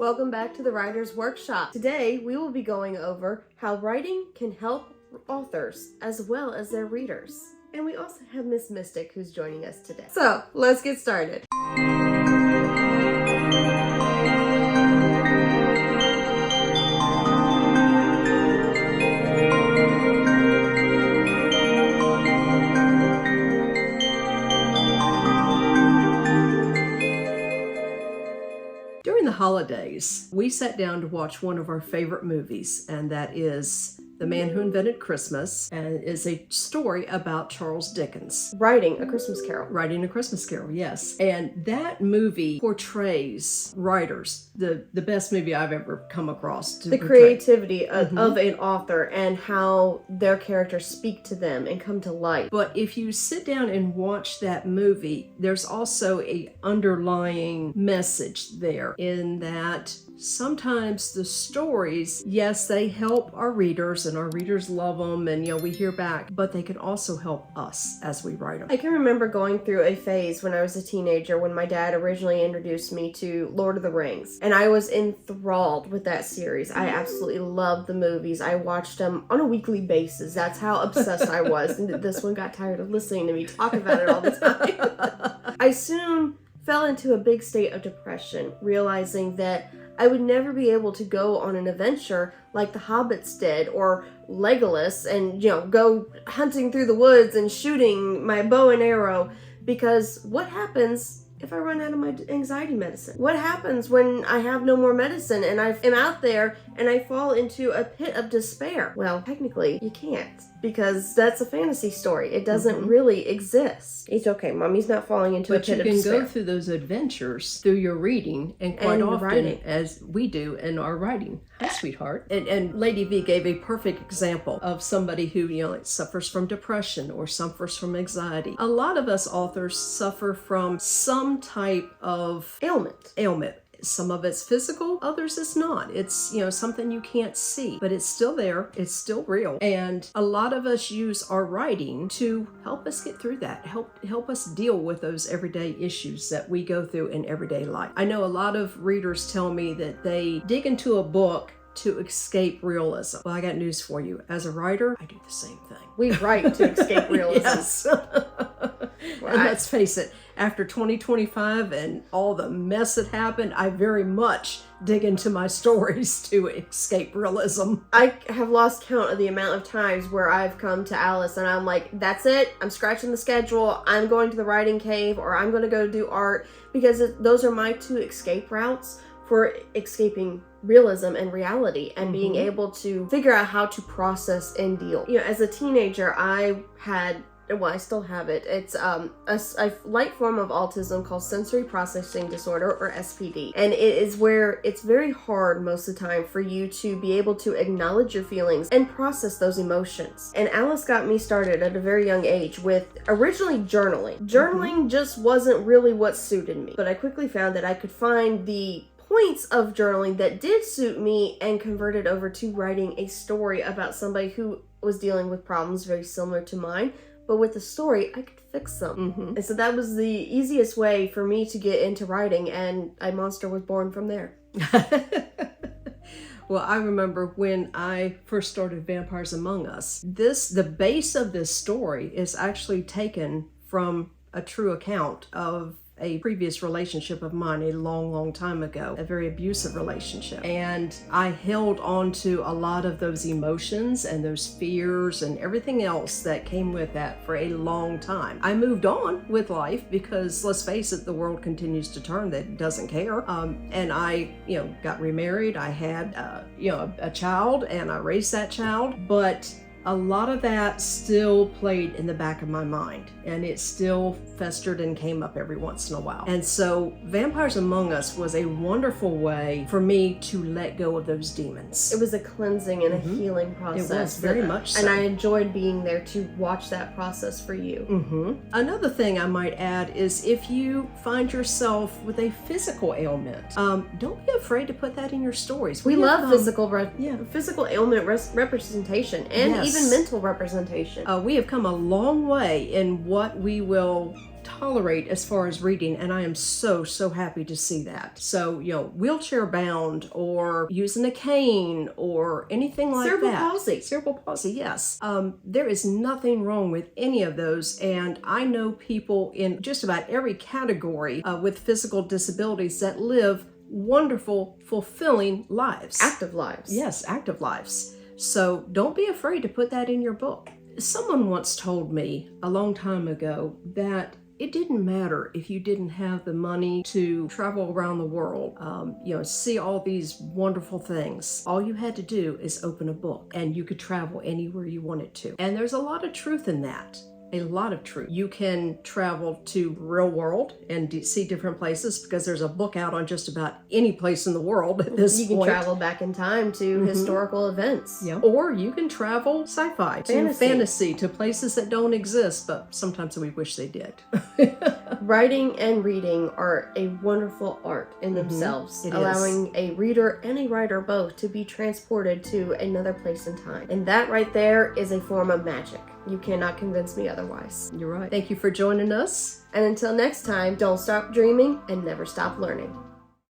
Welcome back to the Writer's Workshop. Today, we will be going over how writing can help authors as well as their readers. And we also have Miss Mystic who's joining us today. So, let's get started. During the holidays, we sat down to watch one of our favorite movies, and that is The Man Who Invented Christmas, and is a story about Charles Dickens. Writing A Christmas Carol. Writing A Christmas Carol, yes. And that movie portrays writers, the best movie I've ever come across. The creativity of an author and how their characters speak to them and come to life. But if you sit down and watch that movie, there's also a underlying message there in that sometimes the stories, yes, they help our readers and our readers love them and, we hear back, but they can also help us as we write them. I can remember going through a phase when I was a teenager when my dad originally introduced me to Lord of the Rings, and I was enthralled with that series. I absolutely loved the movies. I watched them on a weekly basis. That's how obsessed I was, and this one got tired of listening to me talk about it all the time. I soon fell into a big state of depression, realizing that I would never be able to go on an adventure like the hobbits did, or Legolas, and go hunting through the woods and shooting my bow and arrow, because what happens if I run out of my anxiety medicine? What happens when I have no more medicine and I am out there and I fall into a pit of despair? Well, technically you can't, because that's a fantasy story. It doesn't really exist. It's okay, Mommy's not falling into a pit of despair. But you can go through those adventures through your reading, and quite often, writing, as we do in our writing. Hi, sweetheart. And Lady V gave a perfect example of somebody who, suffers from depression or suffers from anxiety. A lot of us authors suffer from some type of ailment. Some of it's physical, others it's not. It's, something you can't see, but it's still there. It's still real. And a lot of us use our writing to help us get through that, help us deal with those everyday issues that we go through in everyday life. I know a lot of readers tell me that they dig into a book to escape realism. Well, I got news for you. As a writer, I do the same thing. We write to escape realism. Yes. And let's face it, after 2025 and all the mess that happened, I very much dig into my stories to escape realism. I have lost count of the amount of times where I've come to Alice and I'm like, that's it, I'm scratching the schedule, I'm going to the writing cave, or I'm going to go do art, because those are my two escape routes for escaping realism and reality, and being able to figure out how to process and deal. As a teenager, I still have it. It's a light form of autism called sensory processing disorder, or SPD. And it is where it's very hard most of the time for you to be able to acknowledge your feelings and process those emotions. And Alice got me started at a very young age with originally journaling. Journaling just wasn't really what suited me, but I quickly found that I could find the points of journaling that did suit me and converted over to writing a story about somebody who was dealing with problems very similar to mine. But with the story, I could fix them. And so that was the easiest way for me to get into writing, and a monster was born from there. Well, I remember when I first started Vampires Among Us, the base of this story is actually taken from a true account of a previous relationship of mine a long time ago, a very abusive relationship. And I held on to a lot of those emotions and those fears and everything else that came with that for a long time. I moved on with life because, let's face it, the world continues to turn, that doesn't care. And I, got remarried. I had, a child, and I raised that child. But a lot of that still played in the back of my mind, and it still festered and came up every once in a while. And so Vampires Among Us was a wonderful way for me to let go of those demons. It was a cleansing and a healing process. It was very much so. And I enjoyed being there to watch that process for you. Another thing I might add is, if you find yourself with a physical ailment, don't be afraid to put that in your stories. We love physical ailment representation, and even mental representation. We have come a long way in what we will tolerate as far as reading, and I am so happy to see that. So, wheelchair bound or using a cane or anything like Cerebral that. palsy. Cerebral palsy, yes. There is nothing wrong with any of those, and I know people in just about every category with physical disabilities that live wonderful, fulfilling lives. Active lives. Yes, active lives. So don't be afraid to put that in your book. Someone once told me a long time ago that it didn't matter if you didn't have the money to travel around the world, see all these wonderful things. All you had to do is open a book and you could travel anywhere you wanted to. And there's a lot of truth in that. A lot of truth. You can travel to real world and see different places because there's a book out on just about any place in the world at this point. You can travel back in time to historical events. Yeah. Or you can travel sci-fi to fantasy to places that don't exist, but sometimes we wish they did. Writing and reading are a wonderful art in themselves, allowing a reader and a writer both to be transported to another place in time. And that right there is a form of magic. You cannot convince me otherwise. You're right. Thank you for joining us. And until next time, don't stop dreaming and never stop learning.